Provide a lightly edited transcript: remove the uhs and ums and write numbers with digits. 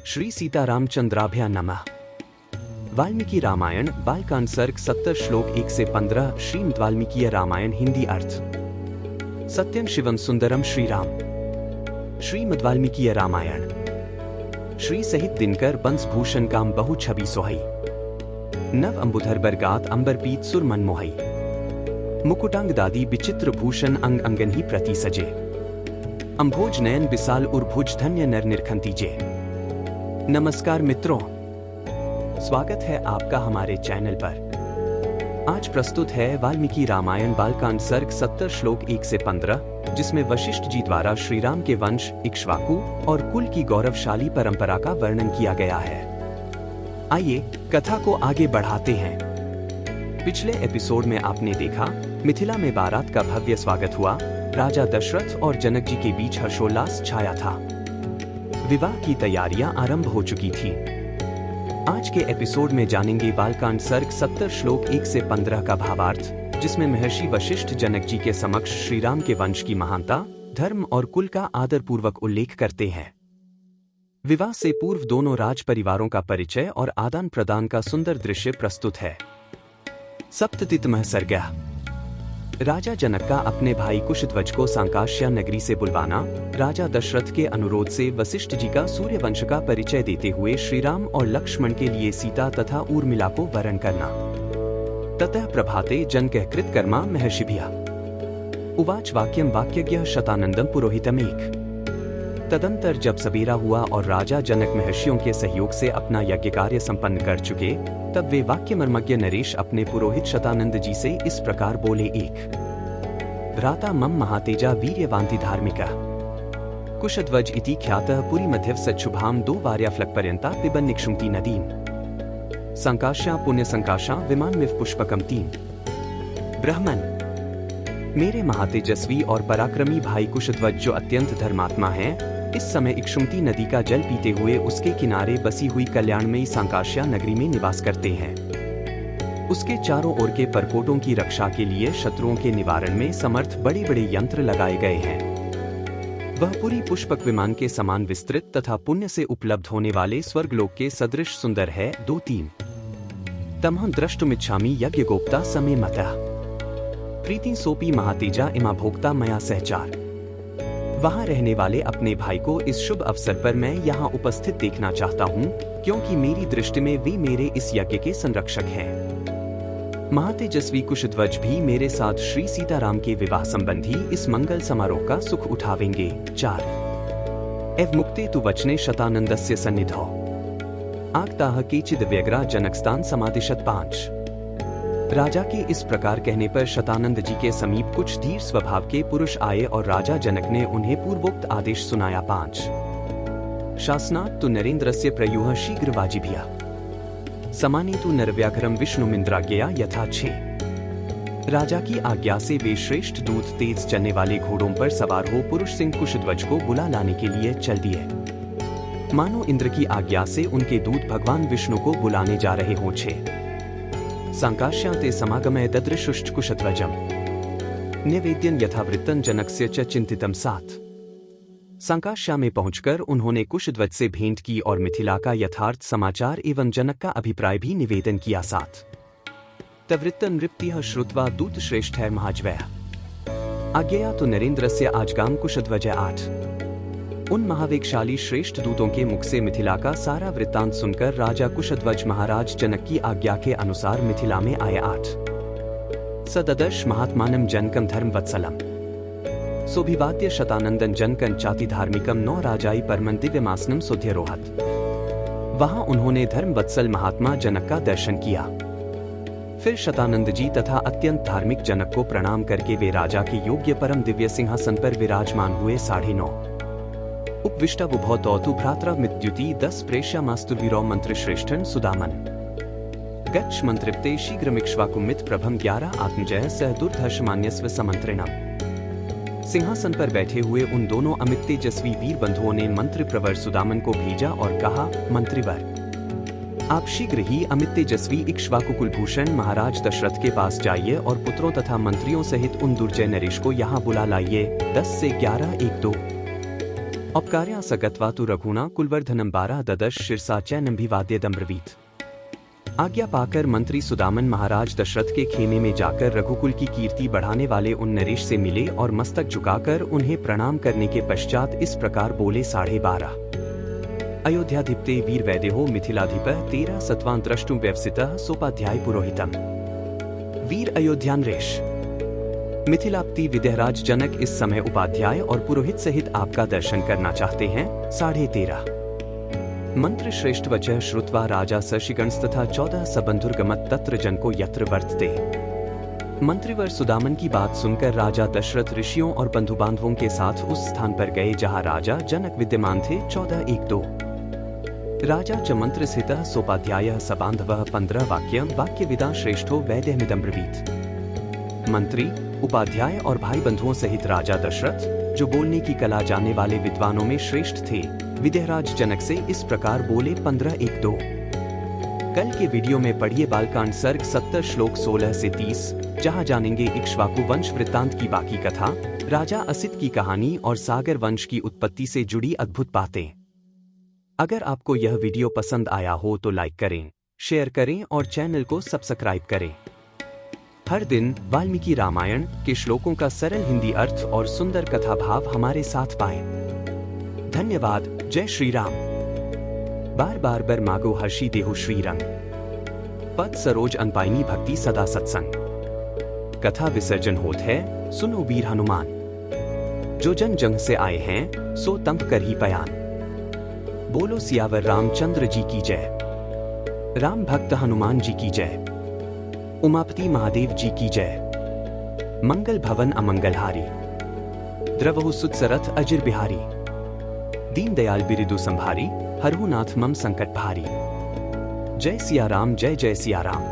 श्री सीतारामचंद्राभ्या नमः। वाल्मीकि रामायण बालकांड सर्ग 70 श्लोक 1 से 15। श्रीमद् वाल्मीकि रामायण हिंदी अर्थ। सत्यं शिवम सुंदरम श्री राम। श्रीमद् वाल्मीकि रामायण। श्री सहित दिनकर बंस भूषण काम बहु छवि सोहई। नव अंबुधर बरगात अंबर पीत सुर मन मोहई। मुकुटांग दादी विचित्र भूषण अंग अंगन ही प्रति सजे। अंभोज नयन बिसाल उर्भुज धन्य नर निरखंती जे। नमस्कार मित्रों, स्वागत है आपका हमारे चैनल पर। आज प्रस्तुत है वाल्मीकि रामायण बालकांड सर्ग 70 श्लोक 1 से 15, जिसमें वशिष्ठ जी द्वारा श्री राम के वंश इक्ष्वाकु और कुल की गौरवशाली परंपरा का वर्णन किया गया है। आइए कथा को आगे बढ़ाते हैं। पिछले एपिसोड में आपने देखा मिथिला में बारात का भव्य स्वागत हुआ। राजा दशरथ और जनक जी के बीच हर्षोल्लास छाया था। विवाह की तैयारियां आरंभ हो चुकी थी। आज के एपिसोड में जानेंगे बालकांड सर्ग 70 श्लोक 1 से 15 का भावार्थ, जिसमें महर्षि वशिष्ठ जनक जी के समक्ष श्री राम के वंश की महानता, धर्म और कुल का आदरपूर्वक उल्लेख करते हैं। विवाह से पूर्व दोनों राज परिवारों का परिचय और आदान प्रदान का सुंदर दृश्य प्रस्तुत है। सप्ततितमः सर्ग। राजा जनक का अपने भाई कुशध्वज को सांकाश्या नगरी से बुलवाना, राजा दशरथ के अनुरोध से वशिष्ठ जी का सूर्यवंश का परिचय देते हुए श्री राम और लक्ष्मण के लिए सीता तथा ऊर्मिला को वरण करना। ततः प्रभाते जनकः कृतकर्मा महर्षिभिः उवाच वाक्यं वाक्यज्ञः शतानंदं पुरोहितमेक। तदंतर जब सबेरा हुआ और राजा जनक महर्षियों के सहयोग से अपना यज्ञ कार्य संपन्न कर चुके, तब वे वाक्य मर्मज्ञ नरेश अपने पुरोहित शतानंद जी से इस प्रकार बोले। एक भ्राता मम महातेजा वीर्यवान्ति धार्मिका कुशध्वज इति ख्यातः पुरी मध्यव सच्छुभाम 2 वार्याफलकपर्यंता पिबन निक्षुंति नदीम संकाशा पुण्य संकाशा विमानमिव पुष्पकम 3। ब्राह्मण, मेरे महातेजस्वी और पराक्रमी भाई कुशध्वज जो अत्यंत धर्मात्मा हैं, इस समय इक्षुमती नदी का जल पीते हुए उसके किनारे बसी हुई कल्याणमयी सांकाश्या नगरी में निवास करते हैं। उसके चारों ओर के परकोटों की रक्षा के लिए शत्रुओं के निवारण में समर्थ बड़े बड़े यंत्र लगाए गए हैं। वह पूरी पुष्पक विमान के समान विस्तृत तथा पुण्य से उपलब्ध होने वाले स्वर्गलोक के सदृश सुंदर है। 2-3 तमहं द्रष्टुमिच्छामि यज्ञ गोप्ता समे मतः प्रीति सोपी महातेजा इमा भोक्ता मया सहचार। वहां रहने वाले अपने भाई को इस शुभ अवसर पर मैं यहाँ उपस्थित देखना चाहता हूँ, क्योंकि मेरी दृष्टि में वे मेरे इस यज्ञ के संरक्षक हैं। महातेजस्वी कुशध्वज भी मेरे साथ श्री सीताराम के विवाह संबंधी इस मंगल समारोह का सुख उठावेंगे। 4 एव मुक्ते तु वचने शतानंदस्य सन्निधौ आगताः केचिद् व्यग्रा जनकस्तान् समादिशत्। 5 राजा के इस प्रकार कहने पर शतानंद जी के समीप कुछ धीर स्वभाव के पुरुष आए और राजा जनक ने उन्हें पूर्वोक्त आदेश सुनाया। 5 शासनात् तु नरेन्द्रस्य प्रयुः शीघ्र वाजिभ्यः समानेतु नरव्याघ्रं विष्णुमिन्द्राज्ञया यथा। 6 राजा की आज्ञा से वे श्रेष्ठ दूत तेज चलने वाले घोड़ों पर सवार हो पुरुष सिंह कुशध्वज को बुला लाने के लिए चल दिए, मानो इंद्र की आज्ञा से उनके दूत भगवान विष्णु को बुलाने जा रहे हों। 6 सांकाश्या ते समागमय ददृशुश्च कुशध्वजम् न्यवेद्यं यथावृत्तं जनकस्य च चिंतितं। 7 सांकाश्या में पहुंचकर उन्होंने कुशध्वज से भेंट की और मिथिला का यथार्थ समाचार एवं जनक का अभिप्राय भी निवेदन किया। 7 तवृत्तं नृप्तिः श्रुत्वा दूत श्रेष्ठ है महाज्वयः आज्ञया तो नरेन्द्रस्य आजगाम कुशध्वज। 8 उन महावेगशाली श्रेष्ठ दूतों के मुख से मिथिला का सारा वृत्तांत सुनकर राजा कुशध्वज महाराज जनक की आज्ञा के अनुसार मिथिला में आए। 8 सददर्श महात्मानं जनकं धर्मवत्सलम् सोभिवाद्य शतानंदन जनकं चाति धार्मिकं 9 राजाई परमं दिव्यमासनं सुध्यरोहत। वहां उन्होंने धर्मवत्सल महात्मा जनक का दर्शन किया। फिर शतानंद जी तथा अत्यंत धार्मिक जनक को प्रणाम करके वे राजा के योग्य परम दिव्य सिंहासन पर विराजमान हुए। 9:30 उपविष्टबुभौ तौ भ्रातरमित्युति 10 प्रेष्यामास्तुर्वीरौ मंत्रश्रेष्ठं सुदामन गच्छ मंत्रिप्ते शीघ्रमिक्ष्वाकुमित प्रभम 11 आत्मजय सह दुर्धर्षमान्यस्व समंत्रिणम्। सिंहासन पर बैठे हुए उन दोनों अमित तेजस्वी वीर बंधुओं ने मंत्री प्रवर सुदामन को भेजा और कहा, मंत्रीवर, आप शीघ्र ही अमित तेजस्वी इक्ष्वाकु कुलभूषण महाराज दशरथ के पास जाइए और पुत्रों तथा मंत्रियों सहित उन दुर्जय नरेश को यहाँ बुला लाइए। 10 से 11 1-2 औपकार्या सगत्वा तु रघुना कुलवर्धनम 12 ददश शिरसा चैनम्भिवाद्यदम ब्रवीत। आज्ञा पाकर मंत्री सुदामन महाराज दशरथ के खेमे में जाकर रघुकुल की कीर्ति बढ़ाने वाले उन नरेश से मिले और मस्तक झुकाकर उन्हें प्रणाम करने के पश्चात इस प्रकार बोले। 12.5 अयोध्याधिपते वीर वैदेहो मिथिलाधिपः 13 सत्वां द्रष्टुं व्यवसितः सोपाध्याय पुरोहितम। वीर अयोध्यानरेश मिथिलापति विदेहराज जनक इस समय उपाध्याय और पुरोहित सहित आपका दर्शन करना चाहते हैं। 13.5 मंत्र श्रेष्ठ वचः श्रुत्वा राजा सर्षिगणस्तथा 14 सबंधुर्गमत तत्र जन को यत्र वर्तते। मंत्रिवर सुदामन की बात सुनकर राजा दशरथ ऋषियों और बंधु बांधवों के साथ उस स्थान पर गए जहां राजा जनक विद्यमान थे। 14.1-2 राजा च मंत्र स्थितः सोपाध्यायः सबांधवः 15 वाक्य विदा श्रेष्ठो वैद्यमिदं ब्रवीत। मंत्री, उपाध्याय और भाई बंधुओं सहित राजा दशरथ, जो बोलने की कला जानने वाले विद्वानों में श्रेष्ठ थे, विदेहराज जनक से इस प्रकार बोले। 15.1-2 कल के वीडियो में पढ़िए बालकांड सर्ग 70 श्लोक 16 से 30, जहां जानेंगे इक्ष्वाकु वंश वृत्तांत की बाकी कथा, राजा असित की कहानी और सागर वंश की उत्पत्ति से जुड़ी अद्भुत बातें। अगर आपको यह वीडियो पसंद आया हो तो लाइक करें, शेयर करें और चैनल को सब्सक्राइब करें। हर दिन वाल्मीकि रामायण के श्लोकों का सरल हिंदी अर्थ और सुंदर कथा भाव हमारे साथ पाएं। धन्यवाद। जय श्री राम। बार बार बर मागो हर्षी देहु श्री रंग। पद सरोज अनपाइनी भक्ति सदा सत्संग। कथा विसर्जन होत है, सुनो वीर हनुमान। जो जन जंग से आए हैं सो तंप कर ही पयान। बोलो सियावर रामचंद्र जी की जय। राम भक्त हनुमान जी की जय। उमापति महादेव जी की जय। मंगल भवन अमंगलहारी। द्रवहु सुतसरथ अजिर बिहारी। दीन दयाल बिरिदु संभारी। हरहु नाथ मम संकट भारी। जय सिया राम, जय जय सिया राम।